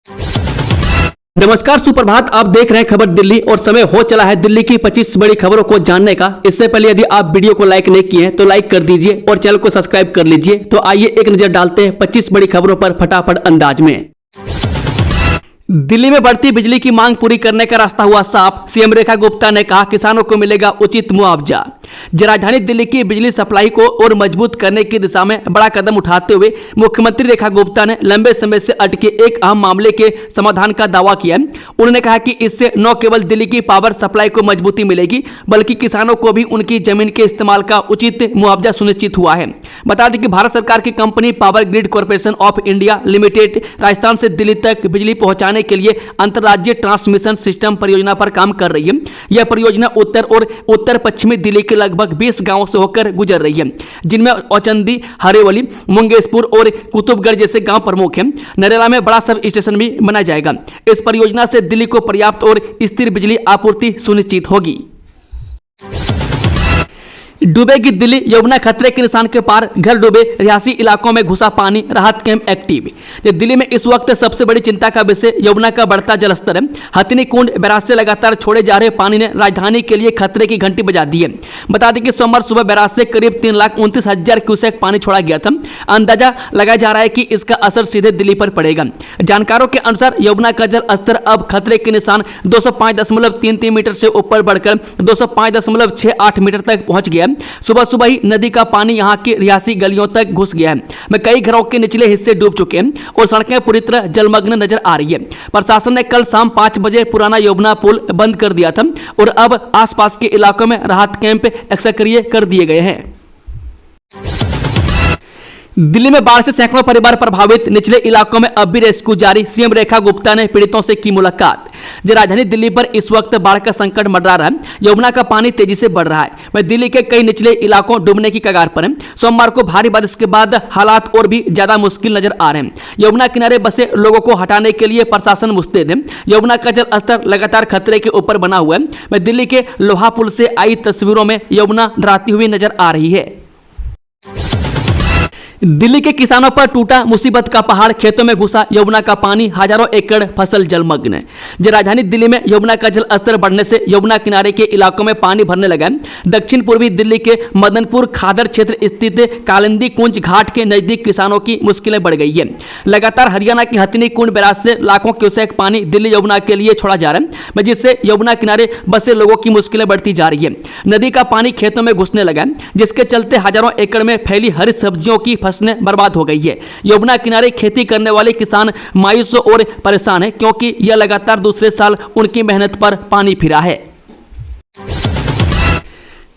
नमस्कार, सुप्रभात। आप देख रहे हैं खबर दिल्ली और समय हो चला है दिल्ली की 25 बड़ी खबरों को जानने का। इससे पहले यदि आप वीडियो को लाइक नहीं किए हैं तो लाइक कर दीजिए और चैनल को सब्सक्राइब कर लीजिए। तो आइए एक नजर डालते हैं 25 बड़ी खबरों पर फटाफट अंदाज में। दिल्ली में बढ़ती बिजली की मांग पूरी करने का रास्ता हुआ साफ। सीएम रेखा गुप्ता ने कहा किसानों को मिलेगा उचित मुआवजा। राजधानी दिल्ली की बिजली सप्लाई को और मजबूत करने की दिशा में बड़ा कदम उठाते हुए मुख्यमंत्री रेखा गुप्ता ने लंबे समय से अटके एक अहम मामले के समाधान का दावा किया। उन्होंने कहा कि इससे न केवल दिल्ली की पावर सप्लाई को मजबूती मिलेगी बल्कि किसानों को भी उनकी जमीन के इस्तेमाल का उचित मुआवजा सुनिश्चित हुआ है। बता दें कि भारत सरकार की company power grid corporation of India limited Rajasthan से दिल्ली तक बिजली पहुंचाने के लिए अंतर्राज्यीय ट्रांसमिशन सिस्टम परियोजना पर काम कर रही है। यह परियोजना उत्तर और उत्तर पश्चिमी दिल्ली के लगभग 20 गांवों से होकर गुजर रही है, जिनमें औचंदी, हरेवली, मुंगेशपुर और कुतुबगढ़ जैसे गांव प्रमुख हैं। नरेला में बड़ा सब स्टेशन भी बनाया जाएगा। इस परियोजना से दिल्ली को पर्याप्त और स्थिर बिजली आपूर्ति सुनिश्चित होगी। डूबेगी दिल्ली, यमुना खतरे के निशान के पार, घर डूबे, रिहायशी इलाकों में घुसा पानी, राहत कैंप एक्टिव। दिल्ली में इस वक्त सबसे बड़ी चिंता का विषय यमुना का बढ़ता जलस्तर है। हथिनी कुंड बैराज से लगातार छोड़े जा रहे पानी ने राजधानी के लिए खतरे की घंटी बजा दी है। बता दें कि सोमवार सुबह बैराज से करीब 3,29,000 क्यूसेक पानी छोड़ा गया था। अंदाजा लगाया जा रहा है कि इसका असर सीधे दिल्ली पर पड़ेगा। जानकारों के अनुसार यमुना का जल स्तर अब खतरे के निशान 205.33 मीटर से ऊपर बढ़कर 205.68 मीटर तक पहुंच गया। सुबह सुबह ही नदी का पानी यहां की रिहायशी गलियों तक घुस गया है। में कई घरों के निचले हिस्से डूब चुके हैं और सड़कें पूरी तरह जलमग्न नजर आ रही है। प्रशासन ने कल शाम 5 बजे पुराना यमुना पुल बंद कर दिया था और अब आसपास के इलाकों में राहत कैंप सक्रिय कर दिए गए हैं। दिल्ली में बाढ़ से सैकड़ों परिवार प्रभावित, निचले इलाकों में अब भी रेस्क्यू जारी। सीएम रेखा गुप्ता ने पीड़ितों से की मुलाकात। राजधानी दिल्ली पर इस वक्त बाढ़ का संकट मंडरा रहा है। यमुना का पानी तेजी से बढ़ रहा है। वह दिल्ली के कई निचले इलाकों डूबने की कगार पर हैं। सोमवार को भारी बारिश के बाद हालात और भी ज्यादा मुश्किल नजर आ रहे हैं। यमुना किनारे बसे लोगों को हटाने के लिए प्रशासन मुस्तैद है। यमुना का जल स्तर लगातार खतरे के ऊपर बना हुआ है। वह दिल्ली के लोहा पुल से आई तस्वीरों में यमुना डराती हुई नजर आ रही है। दिल्ली के किसानों पर टूटा मुसीबत का पहाड़, खेतों में घुसा यमुना का पानी, हजारों एकड़ फसल जलमग्न। राजधानी दिल्ली में यमुना का जल स्तर बढ़ने से यमुना किनारे के इलाकों में पानी भरने लगा है। दक्षिण पूर्वी दिल्ली के मदनपुर खादर क्षेत्र स्थित कालिंदी कुंज घाट के नजदीक किसानों की मुश्किलें बढ़ गई है। लगातार हरियाणा की हथिनी कुंड बैराज से लाखों क्यूसेक पानी दिल्ली यमुना के लिए छोड़ा जा रहा है, जिससे यमुना किनारे बसे लोगों की मुश्किलें बढ़ती जा रही है। नदी का पानी खेतों में घुसने लगा है, जिसके चलते हजारों एकड़ में फैली हरी सब्जियों की फसलें बर्बाद हो गई है। यमुना किनारे खेती करने वाले किसान मायूस और परेशान हैं, क्योंकि यह लगातार दूसरे साल उनकी मेहनत पर पानी फिरा है।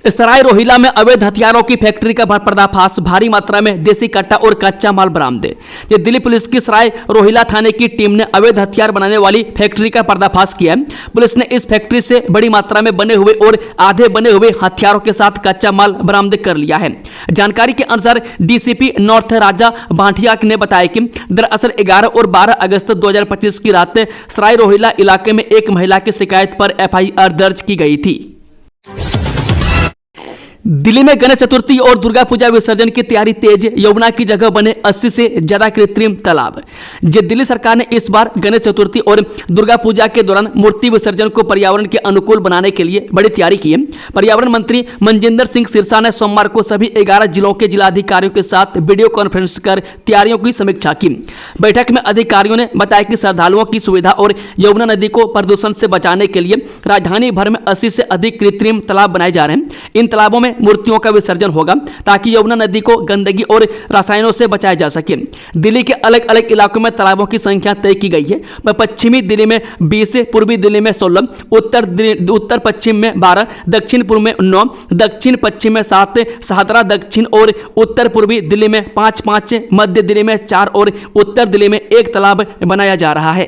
सराय रोहिला में अवैध हथियारों की फैक्ट्री का पर्दाफाश, भारी मात्रा में देसी कट्टा और कच्चा माल बरामद। ये दिल्ली पुलिस की सराय रोहिला थाने की टीम ने अवैध हथियार बनाने वाली फैक्ट्री का पर्दाफाश किया है। पुलिस ने इस फैक्ट्री से बड़ी मात्रा में बने हुए और आधे बने हुए हथियारों के साथ कच्चा माल बरामद कर लिया है। जानकारी के अनुसार डीसीपी नॉर्थ राजा भाटिया ने बताया कि दरअसल 11 और 12 अगस्त 2025 की रात सराय रोहिला इलाके में एक महिला की शिकायत पर एफआईआर दर्ज की गई थी। दिल्ली में गणेश चतुर्थी और दुर्गा पूजा विसर्जन की तैयारी तेज, यमुना की जगह बने 80 से ज्यादा कृत्रिम तालाब। दिल्ली सरकार ने इस बार गणेश चतुर्थी और दुर्गा पूजा के दौरान मूर्ति विसर्जन को पर्यावरण के अनुकूल बनाने के लिए बड़ी तैयारी की है। पर्यावरण मंत्री मनजिंदर सिंह सिरसा ने सोमवार को सभी 11 जिलों के जिलाधिकारियों के साथ वीडियो कॉन्फ्रेंस कर तैयारियों की समीक्षा की। बैठक में अधिकारियों ने बताया कि श्रद्धालुओं की सुविधा और यमुना नदी को प्रदूषण से बचाने के लिए राजधानी भर में 80 से अधिक कृत्रिम तालाब बनाए जा रहे हैं। इन तालाबों में मूर्तियों का विसर्जन होगा ताकि यमुना नदी को गंदगी और रसायनों से बचाया जा सके। दिल्ली के अलग अलग इलाकों में तालाबों की संख्या तय की गई है। पश्चिमी दिल्ली में 20, पूर्वी दिल्ली में 16, उत्तर पश्चिम में 12, दक्षिण पूर्व में 9, दक्षिण पश्चिम में 7, शाहदरा दक्षिण और उत्तर पूर्वी दिल्ली में 5, मध्य दिल्ली में 4 और उत्तर दिल्ली में 1 तालाब बनाया जा रहा है।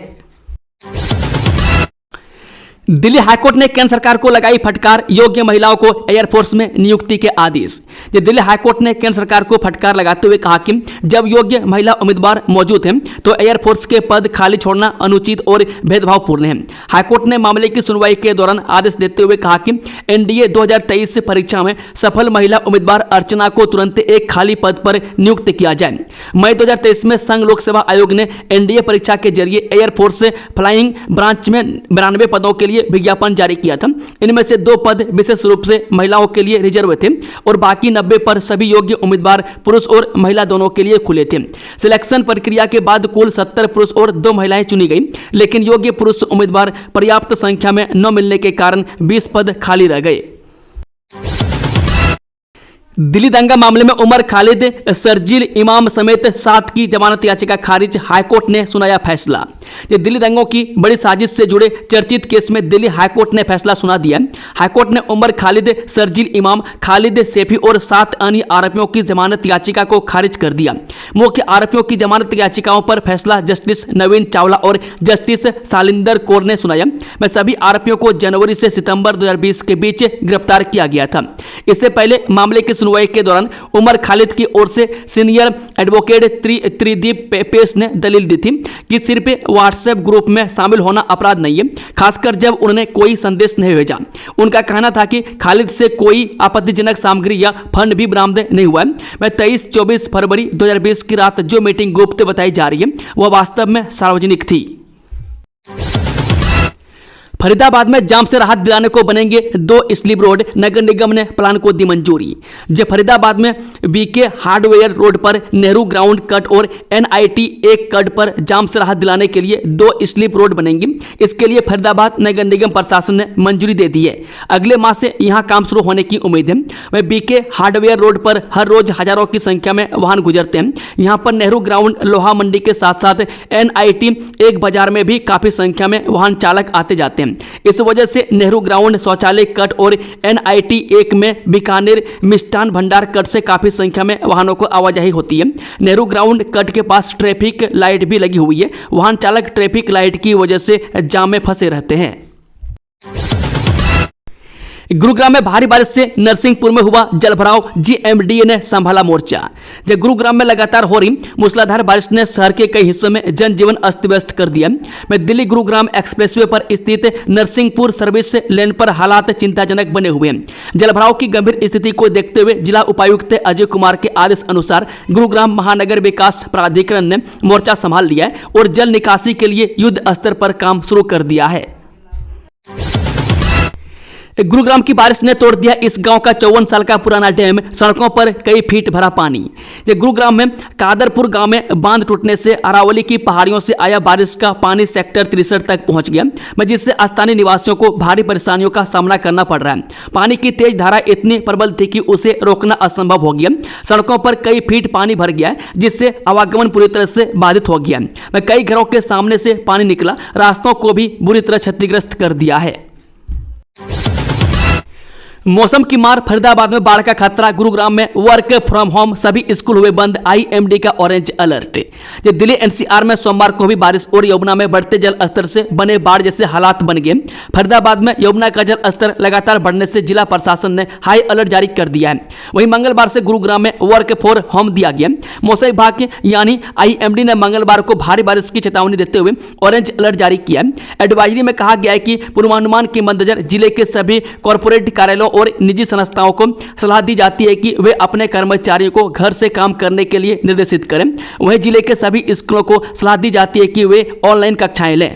दिल्ली हाईकोर्ट ने केंद्र सरकार को लगाई फटकार, योग्य महिलाओं को एयरफोर्स में नियुक्ति के आदेश। दिल्ली हाईकोर्ट ने केंद्र सरकार को फटकार लगाते हुए कहा कि जब योग्य महिला उम्मीदवार मौजूद हैं तो एयरफोर्स के पद खाली छोड़ना अनुचित और भेदभावपूर्ण है। हाईकोर्ट ने मामले की सुनवाई के दौरान आदेश देते हुए कहा कि एनडीए 2023 परीक्षा में सफल महिला उम्मीदवार अर्चना को तुरंत एक खाली पद पर नियुक्त किया जाए। मई 2023 में संघ लोक सेवा आयोग ने एनडीए परीक्षा के जरिए एयरफोर्स फ्लाइंग ब्रांच में 92 पदों के लिए विज्ञापन जारी किया था। इनमें से 2 पद विशेष रूप से महिलाओं के लिए रिजर्व थे और बाकी 90 पर सभी योग्य उम्मीदवार पुरुष और महिला दोनों के लिए खुले थे। सिलेक्शन प्रक्रिया के बाद कुल 70 पुरुष और 2 महिलाएं चुनी गई, लेकिन योग्य पुरुष उम्मीदवार पर्याप्त संख्या में न मिलने के कारण 20 पद खाली रह गए। दिल्ली दंगा मामले में उमर खालिद, शर्जील इमाम समेत 7 की जमानत याचिका खारिज, हाईकोर्ट ने सुनाया फैसला। दिल्ली दंगों की बड़ी साजिश से जुड़े चर्चित केस में दिल्ली हाईकोर्ट ने फैसला सुना दिया। हाईकोर्ट ने उमर खालिद, शर्जील इमाम, खालिद सैफी और 7 अन्य आरोपियों की जमानत याचिका को खारिज कर दिया। मुख्य आरोपियों की जमानत याचिकाओं पर फैसला जस्टिस नवीन चावला और जस्टिस शालिंदर कौर ने सुनाया। में सभी आरोपियों को जनवरी से सितंबर 2020 के बीच गिरफ्तार किया गया था। इससे पहले मामले की सुनवाई के दौरान उमर खालिद की ओर से सीनियर एडवोकेट त्रिदीप पेश ने दलील दी थी कि सिर्फ व्हाट्सएप ग्रुप में शामिल होना अपराध नहीं है, खासकर जब उन्होंने कोई संदेश नहीं भेजा। उनका कहना था कि खालिद से कोई आपत्तिजनक सामग्री या फंड भी बरामद नहीं हुआ है। मैं 23-24 फरवरी 2020 की रात जो मीटिंग गुप्त बताई जा रही है वह वास्तव में सार्वजनिक थी। फरीदाबाद में जाम से राहत दिलाने को बनेंगे 2 स्लीप रोड, नगर निगम ने प्लान को दी मंजूरी। जब फरीदाबाद में बीके हार्डवेयर रोड पर नेहरू ग्राउंड कट और एनआईटी 1 कट पर जाम से राहत दिलाने के लिए 2 स्लीप रोड बनेंगी। इसके लिए फरीदाबाद नगर निगम प्रशासन ने मंजूरी दे दी है। अगले माह से यहां काम शुरू होने की उम्मीद है। वह बीके हार्डवेयर रोड पर हर रोज हजारों की संख्या में वाहन गुजरते हैं। यहां पर नेहरू ग्राउंड लोहा मंडी के साथ साथ एनआईटी 1 बाजार में भी काफी संख्या में वाहन चालक आते जाते हैं। इस वजह से नेहरू ग्राउंड शौचालय कट और एनआईटी 1 में बीकानेर मिष्ठान भंडार कट से काफी संख्या में वाहनों को आवाजाही होती है। नेहरू ग्राउंड कट के पास ट्रैफिक लाइट भी लगी हुई है। वाहन चालक ट्रैफिक लाइट की वजह से जाम में फंसे रहते हैं। गुरुग्राम में भारी बारिश से नरसिंहपुर में हुआ जलभराव, जीएमडीए ने संभाला मोर्चा। जब गुरुग्राम में लगातार हो रही मूसलाधार बारिश ने शहर के कई हिस्सों में जनजीवन अस्त व्यस्त कर दिया। में दिल्ली गुरुग्राम एक्सप्रेसवे पर स्थित नरसिंहपुर सर्विस लेन पर हालात चिंताजनक बने हुए हैं। जलभराव की गंभीर स्थिति को देखते हुए जिला उपायुक्त अजय कुमार के आदेश अनुसार गुरुग्राम महानगर विकास प्राधिकरण ने मोर्चा संभाल लिया है और जल निकासी के लिए युद्ध स्तर पर काम शुरू कर दिया है। गुरुग्राम की बारिश ने तोड़ दिया इस गांव का 54 साल का पुराना डैम, सड़कों पर कई फीट भरा पानी। गुरुग्राम में कादरपुर गांव में बांध टूटने से अरावली की पहाड़ियों से आया बारिश का पानी सेक्टर 63 तक पहुंच गया, जिससे स्थानीय निवासियों को भारी परेशानियों का सामना करना पड़ रहा है। पानी की तेज धारा इतनी प्रबल थी कि उसे रोकना असंभव हो गया। सड़कों पर कई फीट पानी भर गया, जिससे आवागमन पूरी तरह से बाधित हो गया। कई घरों के सामने से पानी निकला, रास्तों को भी बुरी तरह क्षतिग्रस्त कर दिया है। मौसम की मार, फरीदाबाद में बाढ़ का खतरा, गुरुग्राम में वर्क फ्रॉम होम, सभी स्कूल हुए बंद, आईएमडी का ऑरेंज अलर्ट। दिल्ली एनसीआर में सोमवार को भी बारिश और यमुना में बढ़ते जल स्तर से बने बाढ़ जैसे हालात बन गए। फरीदाबाद में यमुना का जल स्तर लगातार बढ़ने से जिला प्रशासन ने हाई अलर्ट जारी कर दिया है। वहीं मंगलवार से गुरुग्राम में वर्क फॉर होम दिया गया। मौसम विभाग यानी आईएमडी ने मंगलवार को भारी बारिश की चेतावनी देते हुए ऑरेंज अलर्ट जारी किया। एडवाइजरी में कहा गया है कि पूर्वानुमान के मद्देनजर जिले के सभी कॉर्पोरेट कार्यालयों और निजी संस्थाओं को सलाह दी जाती है कि वे अपने कर्मचारियों को घर से काम करने के लिए निर्देशित करें। वहीं जिले के सभी स्कूलों को सलाह दी जाती है कि वे ऑनलाइन कक्षाएं लें।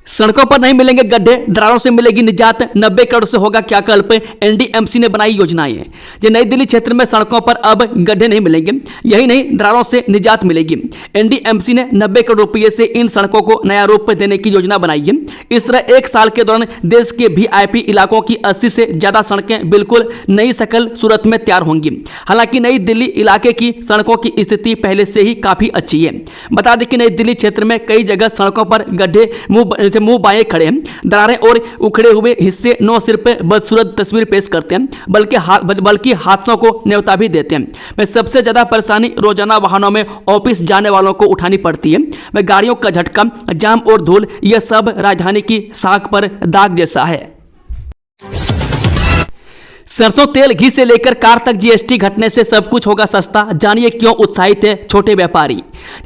सड़कों पर नहीं मिलेंगे गड्ढे, ड्राइवरों से मिलेगी निजात, 90 करोड़ से होगा क्या कल्प, एनडीएमसी ने बनाई योजनाएं। ये नई दिल्ली क्षेत्र में सड़कों पर अब गड्ढे नहीं मिलेंगे, यही नहीं ड्राइवरों से निजात मिलेगी। एनडीएमसी ने 90 करोड़ रुपये से इन सड़कों को नया रूप देने की योजना बनाई है। इस तरह 1 साल के दौरान देश के वीआईपी इलाकों की 80 से ज्यादा सड़कें बिल्कुल नई शक्ल सूरत में तैयार होंगी। हालांकि नई दिल्ली इलाके की सड़कों की स्थिति पहले से ही काफी अच्छी है। बता दें कि नई दिल्ली क्षेत्र में कई जगह सड़कों पर गड्ढे मुंह जैसे मुंह बाएं खड़े हैं, दरारें और उखड़े हुए हिस्से न सिर्फ बदसूरत तस्वीर पेश करते हैं बल्कि हादसों को न्योता भी देते हैं। मैं सबसे ज्यादा परेशानी रोजाना वाहनों में ऑफिस जाने वालों को उठानी पड़ती है। मैं गाड़ियों का झटका, जाम और धूल, यह सब राजधानी की साख पर दाग जैसा है। सरसों तेल, घी से लेकर कार तक जीएसटी घटने से सब कुछ होगा सस्ता। जानिए क्यों उत्साहित है छोटे व्यापारी।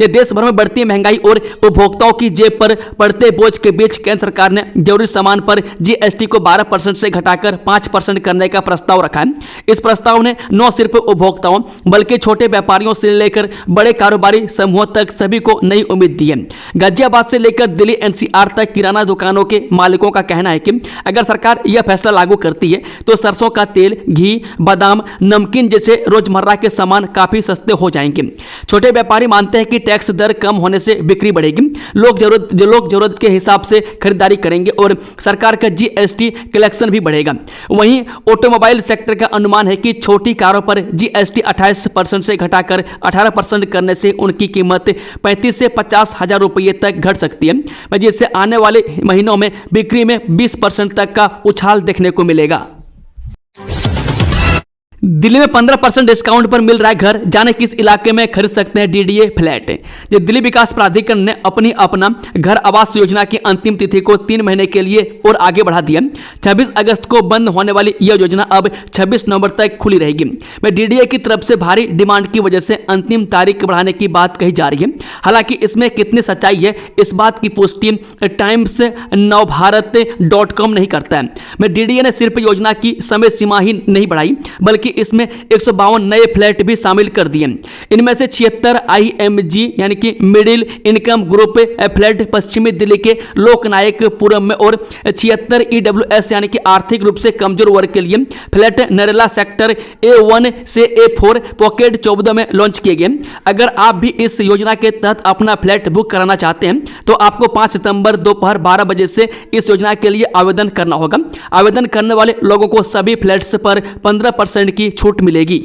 ये देश भर में बढ़ती महंगाई और उपभोक्ताओं की जेब पर पड़ते बोझ के बीच केंद्र सरकार ने जरूरी सामान पर जीएसटी को 12% से घटाकर 5% करने का प्रस्ताव रखा है। इस प्रस्ताव ने न सिर्फ उपभोक्ताओं बल्कि छोटे व्यापारियों से लेकर बड़े कारोबारी समूहों तक सभी को नई उम्मीद दी है। गाजियाबाद से लेकर दिल्ली एनसीआर तक किराना दुकानों के मालिकों का कहना है कि अगर सरकार यह फैसला लागू करती है तो सरसों का तेल, घी, बादाम, नमकीन जैसे रोजमर्रा के सामान काफी सस्ते हो जाएंगे। छोटे व्यापारी मानते हैं कि टैक्स दर कम होने से बिक्री बढ़ेगी, लोग जरूरत के हिसाब से खरीदारी करेंगे और सरकार का जीएसटी कलेक्शन भी बढ़ेगा। वहीं ऑटोमोबाइल सेक्टर का अनुमान है कि छोटी कारों पर जीएसटी 28% से घटाकर 18% करने से उनकी कीमत 35 से 50 हजार रुपये तक घट सकती है, जिससे आने वाले महीनों में बिक्री में 20% तक का उछाल देखने को मिलेगा। दिल्ली में 15% डिस्काउंट पर मिल रहा है घर। जाने किस इलाके में खरीद सकते हैं डीडीए फ्लैट। ये दिल्ली विकास प्राधिकरण ने अपना घर आवास योजना की अंतिम तिथि को 3 महीने के लिए और आगे बढ़ा दिया। 26 अगस्त को बंद होने वाली यह योजना अब 26 नवंबर तक खुली रहेगी। में डीडीए की तरफ से भारी डिमांड की वजह से अंतिम तारीख बढ़ाने की बात कही जा रही है। हालांकि इसमें कितनी सच्चाई है, इस बात की पुष्टि टाइम्स नवभारत.com नहीं करता है। में डीडीए ने सिर्फ योजना की समय सीमा ही नहीं बढ़ाई बल्कि इसमें 152 नए फ्लैट भी शामिल कर दिए। इनमें से 76 आईएमजी यानी कि मिडिल इनकम ग्रुप फ्लैट पश्चिमी दिल्ली के लोकनायकपुरम में और 76 ईडब्ल्यूएस यानी कि आर्थिक रूप से कमजोर वर्ग के लिए फ्लैट नरेला सेक्टर A1 से A4 पॉकेट 14 में लॉन्च किए गए। अगर आप भी इस योजना के तहत अपना फ्लैट बुक कराना चाहते हैं तो आपको 5 सितंबर दोपहर 12 बजे से इस योजना के लिए आवेदन करना होगा। आवेदन करने वाले लोगों को सभी फ्लैट्स पर 15% की छूट मिलेगी।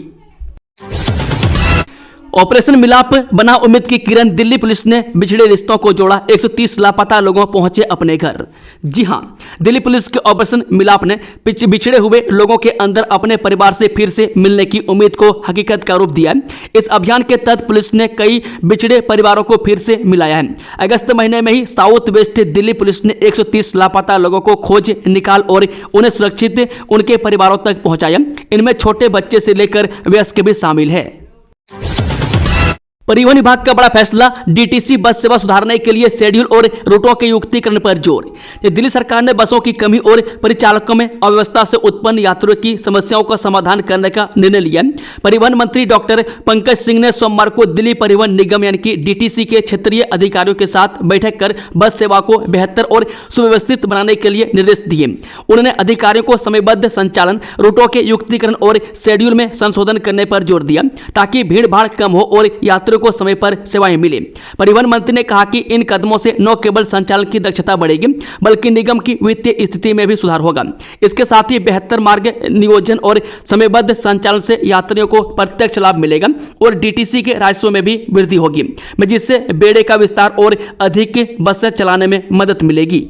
ऑपरेशन मिलाप बना उम्मीद की किरण। दिल्ली पुलिस ने बिछड़े रिश्तों को जोड़ा, 130 लापता लोगों पहुंचे अपने घर। जी हां, दिल्ली पुलिस के ऑपरेशन मिलाप ने बिछड़े हुए लोगों के अंदर अपने परिवार से फिर से मिलने की उम्मीद को हकीकत का रूप दिया है। इस अभियान के तहत पुलिस ने कई बिछड़े परिवारों को फिर से मिलाया है। अगस्त महीने में ही साउथ वेस्ट दिल्ली पुलिस ने 130 लापता लोगों को खोज निकाल और उन्हें सुरक्षित उनके परिवारों तक पहुंचाया। इनमें छोटे बच्चे से लेकर वयस्क भी शामिल है। परिवहन विभाग का बड़ा फैसला, डीटीसी बस सेवा सुधारने के लिए शेड्यूल और रूटों के युक्तिकरण पर जोर। दिल्ली सरकार ने बसों की कमी और परिचालकों में अव्यवस्था से उत्पन्न यात्रियों की समस्याओं का समाधान करने का निर्णय लिया। परिवहन मंत्री डॉक्टर पंकज सिंह ने सोमवार को दिल्ली परिवहन निगम यानी कि डीटीसी के क्षेत्रीय अधिकारियों के साथ बैठक कर बस सेवा को बेहतर और सुव्यवस्थित बनाने के लिए निर्देश दिए। उन्होंने अधिकारियों को समयबद्ध संचालन, रूटों के युक्तिकरण और शेड्यूल में संशोधन करने पर जोर दिया ताकि भीड़ भाड़ कम हो और यात्रियों को समय पर सेवाएं मिले। परिवहन मंत्री ने कहा कि इन कदमों से न केवल संचालन की दक्षता बढ़ेगी बल्कि निगम की वित्तीय स्थिति में भी सुधार होगा। इसके साथ ही बेहतर मार्ग नियोजन और समयबद्ध संचालन से यात्रियों को प्रत्यक्ष लाभ मिलेगा और डीटीसी के राजस्व में भी वृद्धि होगी, जिससे बेड़े का विस्तार और अधिक बसें चलाने में मदद मिलेगी।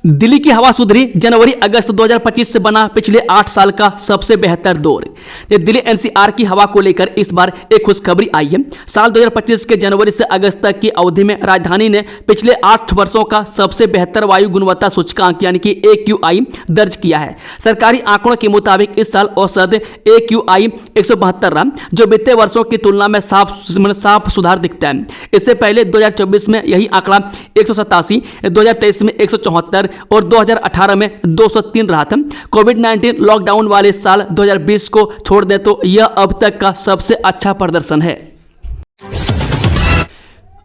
दिल्ली की हवा सुधरी, जनवरी अगस्त 2025 से बना पिछले 8 साल का सबसे बेहतर दौर। दिल्ली एनसीआर की हवा को लेकर इस बार एक खुशखबरी आई है। साल 2025 के जनवरी से अगस्त तक की अवधि में राजधानी ने पिछले 8 वर्षों का सबसे बेहतर वायु गुणवत्ता सूचकांक यानी कि AQI दर्ज किया है। सरकारी आंकड़ों के मुताबिक इस साल औसत AQI 172 रहा, जो बीते वर्षों की तुलना में साफ सुधार दिखता है। इससे पहले 2024 में यही आंकड़ा 187, 2023 में 174 और 2018 में 203 रहा था। कोविड-19 लॉकडाउन वाले साल 2020 को छोड़ दें तो यह अब तक का सबसे अच्छा प्रदर्शन है।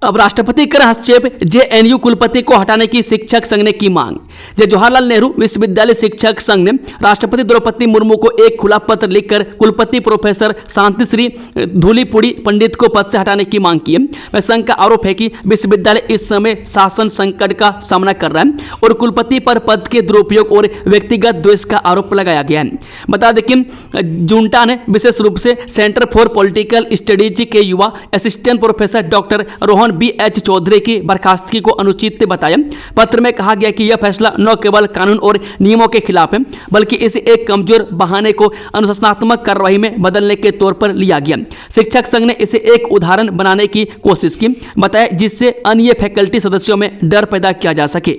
अब राष्ट्रपति कर हस्तक्षेप, जेएनयू कुलपति को हटाने की शिक्षक संघ ने की मांग। जवाहरलाल नेहरू विश्वविद्यालय शिक्षक संघ ने राष्ट्रपति द्रौपदी मुर्मू को एक खुला पत्र लिखकर कुलपति प्रोफेसर शांतिश्री धूलीपुड़ी पंडित को पद से हटाने की मांग की है। संघ का आरोप है कि विश्वविद्यालय इस समय शासन संकट का सामना कर रहा है और कुलपति पर पद के दुरुपयोग और व्यक्तिगत द्वेष का आरोप लगाया गया है। बता दें कि जुंटा ने विशेष रूप से सेंटर फॉर पॉलिटिकल स्टडीज के युवा assistant professor doctor Rohan Mohan BH Chaudhary की बर्खास्तगी को अनुचित बताया। पत्र में कहा गया कि यह फैसला न केवल कानून और नियमों के खिलाफ है, बल्कि इसे एक कमजोर बहाने को अनुशासनात्मक कार्रवाई में बदलने के तौर पर लिया गया। शिक्षक संघ ने इसे एक उदाहरण बनाने की कोशिश की बताया, जिससे अन्य फैकल्टी सदस्यों में डर पैदा किया जा सके।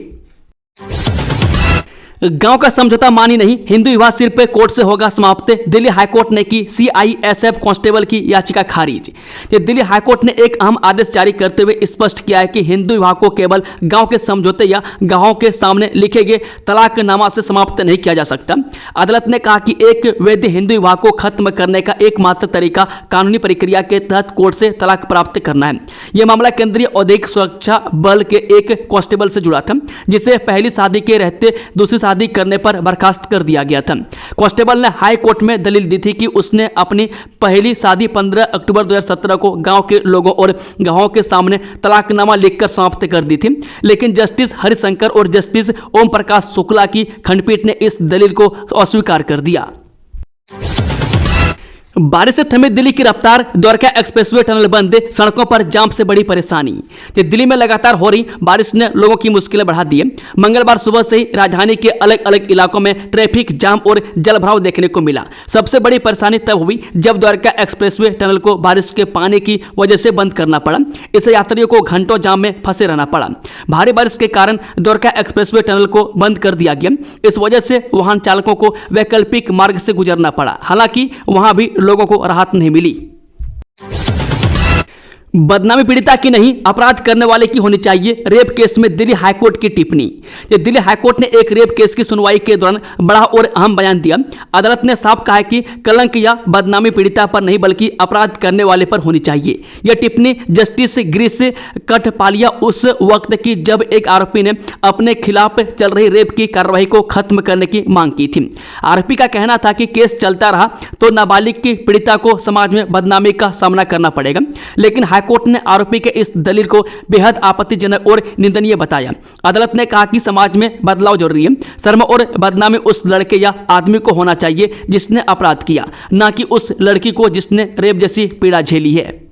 गांव का समझौता मानी नहीं, हिंदू विवाह सिर्फ कोर्ट से होगा समाप्त। दिल्ली हाईकोर्ट ने की CISF कांस्टेबल की याचिका खारिज। दिल्ली हाईकोर्ट ने एक अहम आदेश जारी करते हुए स्पष्ट किया है कि हिंदू विवाह को केवल गांव के समझौते या गांवों के सामने लिखे गए तलाकनामा से समाप्त नहीं किया जा सकता। अदालत ने कहा कि एक वैध हिंदू विवाह को खत्म करने का एकमात्र तरीका कानूनी प्रक्रिया के तहत कोर्ट से तलाक प्राप्त करना है। यह मामला केंद्रीय औद्योगिक सुरक्षा बल के एक कांस्टेबल से जुड़ा था, जिसे पहली शादी के रहते दूसरी शादी करने पर बर्खास्त कर दिया गया था। कांस्टेबल ने हाई कोर्ट में दलील दी थी कि उसने अपनी पहली शादी 15 अक्टूबर 2017 को गांव के लोगों और गांवों के सामने तलाकनामा लिखकर समाप्त कर दी थी, लेकिन जस्टिस हरिशंकर और जस्टिस ओम प्रकाश शुक्ला की खंडपीठ ने इस दलील को अस्वीकार कर दिया। बारिश से थमी दिल्ली की रफ्तार, द्वारका एक्सप्रेसवे टनल बंद, सड़कों पर जाम से बड़ी परेशानी। दिल्ली में लगातार हो रही बारिश ने लोगों की मुश्किलें बढ़ा दी है। मंगलवार सुबह से ही राजधानी के अलग अलग इलाकों में ट्रैफिक जाम और जलभराव देखने को मिला। सबसे बड़ी परेशानी तब हुई जब द्वारका एक्सप्रेसवे टनल को बारिश के पानी की वजह से बंद करना पड़ा। इससे यात्रियों को घंटों जाम में फंसे रहना पड़ा। भारी बारिश के कारण द्वारका एक्सप्रेसवे टनल को बंद कर दिया गया। इस वजह से वाहन चालकों को वैकल्पिक मार्ग से गुजरना पड़ा। हालांकि वहां भी लोगों को राहत नहीं मिली। बदनामी पीड़िता की नहीं, अपराध करने वाले की होनी चाहिए, रेप केस में दिल्ली हाईकोर्ट की टिप्पणी। दिल्ली हाईकोर्ट ने एक रेप केस की सुनवाई के दौरान बड़ा और अहम बयान दिया। अदालत ने साफ कहा है कि कलंक या बदनामी पीड़िता पर नहीं बल्कि अपराध करने वाले पर होनी चाहिए। यह टिप्पणी जस्टिस गिरीश कठपालिया उस वक्त की जब एक आरोपी ने अपने खिलाफ चल रही रेप की कार्रवाई को खत्म करने की मांग की थी। आरोपी का कहना था कि केस चलता रहा तो नाबालिग की पीड़िता को समाज में बदनामी का सामना करना पड़ेगा, लेकिन हाईकोर्ट ने आरोपी के इस दलील को बेहद आपत्तिजनक और निंदनीय बताया। अदालत ने कहा कि समाज में बदलाव जरूरी है। शर्म और बदनामी उस लड़के या आदमी को होना चाहिए जिसने अपराध किया, न कि उस लड़की को जिसने रेप जैसी पीड़ा झेली है।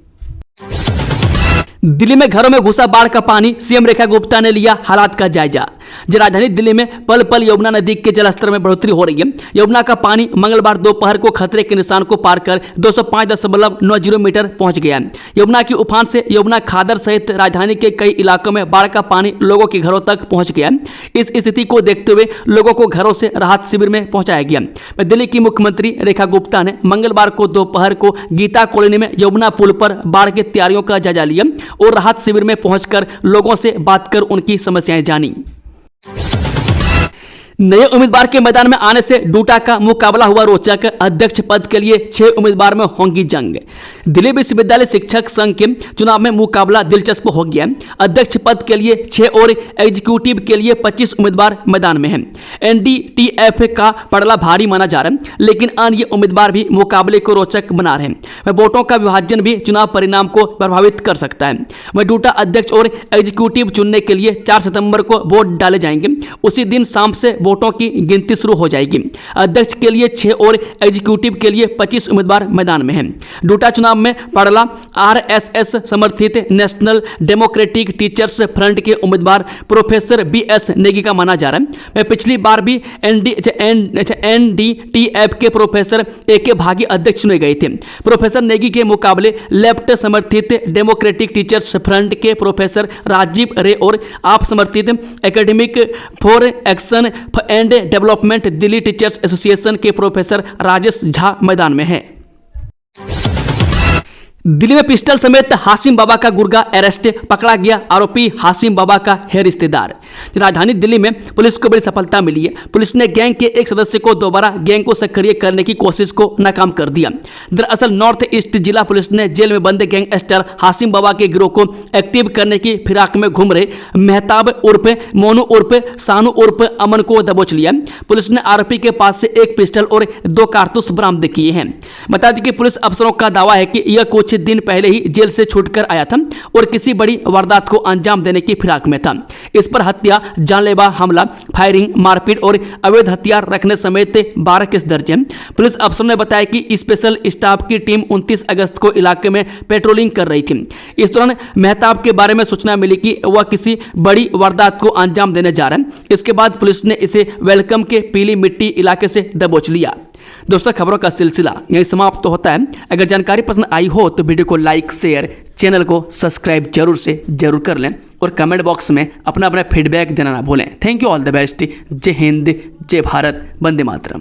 दिल्ली में घरों में घुसा बाढ़ का पानी, सीएम रेखा गुप्ता ने लिया हालात का जायजा। राजधानी दिल्ली में पल पल यमुना नदी के जलस्तर में बढ़ोतरी हो रही है। यमुना का पानी मंगलवार दोपहर को खतरे के निशान को पार कर 205.90 मीटर पहुंच गया है। यमुना की उफान से यमुना खादर सहित राजधानी के कई इलाकों में बाढ़ का पानी लोगों के घरों तक पहुंच गया है। इस स्थिति को देखते हुए लोगों को घरों से राहत शिविर में पहुंचाया गया। दिल्ली की मुख्यमंत्री रेखा गुप्ता ने मंगलवार को दोपहर को गीता कॉलोनी में यमुना पुल पर बाढ़ की तैयारियों का जायजा लिया और राहत शिविर में पहुंचकर लोगों से बात कर उनकी समस्याएं जानी। नए उम्मीदवार के मैदान में आने से डूटा का मुकाबला हुआ रोचक, अध्यक्ष पद के लिए 6 उम्मीदवार में होंगी जंग। दिल्ली विश्वविद्यालय शिक्षक संघ के चुनाव में मुकाबला दिलचस्प हो गया। अध्यक्ष पद के लिए 6 और एग्जीक्यूटिव के लिए 25 उम्मीदवार मैदान में हैं। NDTF का पड़ला भारी माना जा रहा है, लेकिन अन्य उम्मीदवार भी मुकाबले को रोचक बना रहे हैं। वोटों का विभाजन भी चुनाव परिणाम को प्रभावित कर सकता है। वह डूटा अध्यक्ष और एग्जीक्यूटिव चुनने के लिए 4 सितंबर को वोट डाले जाएंगे। उसी दिन शाम से वोटों की गिनती शुरू हो जाएगी। अध्यक्ष के लिए 6 और एग्जीक्यूटिव के लिए 25 उम्मीदवार मैदान में हैं। डूटा चुनाव में पड़ला RSS समर्थित नेशनल डेमोक्रेटिक टीचर्स फ्रंट के उम्मीदवार प्रोफेसर BS नेगी का माना जा रहा है। वह पिछली बार भी NDTF के प्रोफेसर AK भागी अध्यक्ष चुने गए थे। प्रोफेसर नेगी के मुकाबले लेफ्ट समर्थित डेमोक्रेटिक टीचर्स फ्रंट के प्रोफेसर राजीव रे और आप समर्थित academic for action and development Delhi teachers association के प्रोफेसर राजेश झा मैदान में हैं। दिल्ली में पिस्टल समेत हाशिम बाबा का गुर्गा अरेस्ट, पकड़ा गया आरोपी हाशिम बाबा का है रिश्तेदार। राजधानी दिल्ली में पुलिस को बड़ी सफलता मिली है। पुलिस ने गैंग के एक सदस्य को दोबारा गैंग को सक्रिय करने की कोशिश को नाकाम कर दिया। दरअसल नॉर्थ ईस्ट जिला पुलिस ने जेल में बंद गैंगस्टर हाशिम बाबा के गिरोह को एक्टिव करने की फिराक में घूम रहे मेहताब उर्फ मोनू उर्फ सानू उर्फ अमन को दबोच लिया। पुलिस ने आरोपी के पास से एक पिस्टल और 2 कारतूस बरामद किए हैं। बता दें कि पुलिस अफसरों का दावा है कि यह कुछ दिन पहले ही जेल से छूटकर आया था और किसी बड़ी वारदात को अंजाम देने की फिराक में था। इस पर हत्या, जानलेवा हमला, फायरिंग, मारपीट और अवैध हथियार रखने समेत 12 केस दर्ज हैं। पुलिस अफसर ने बताया कि स्पेशल स्टाफ की टीम 29 अगस्त को इलाके में पेट्रोलिंग कर रही थी। इस दौरान मेहताब के बारे में सूचना मिली कि वह किसी बड़ी वारदात को अंजाम देने जा रहा है। इसके बाद पुलिस ने इसे वेलकम के पीली मिट्टी इलाके से दबोच लिया। दोस्तों, खबरों का सिलसिला यहीं समाप्त तो होता है। अगर जानकारी पसंद आई हो तो वीडियो को लाइक, शेयर, चैनल को सब्सक्राइब जरूर कर लें और कमेंट बॉक्स में अपना फीडबैक देना ना भूलें। Thank you, all the best. जय हिंद, जय भारत, वंदे मातरम।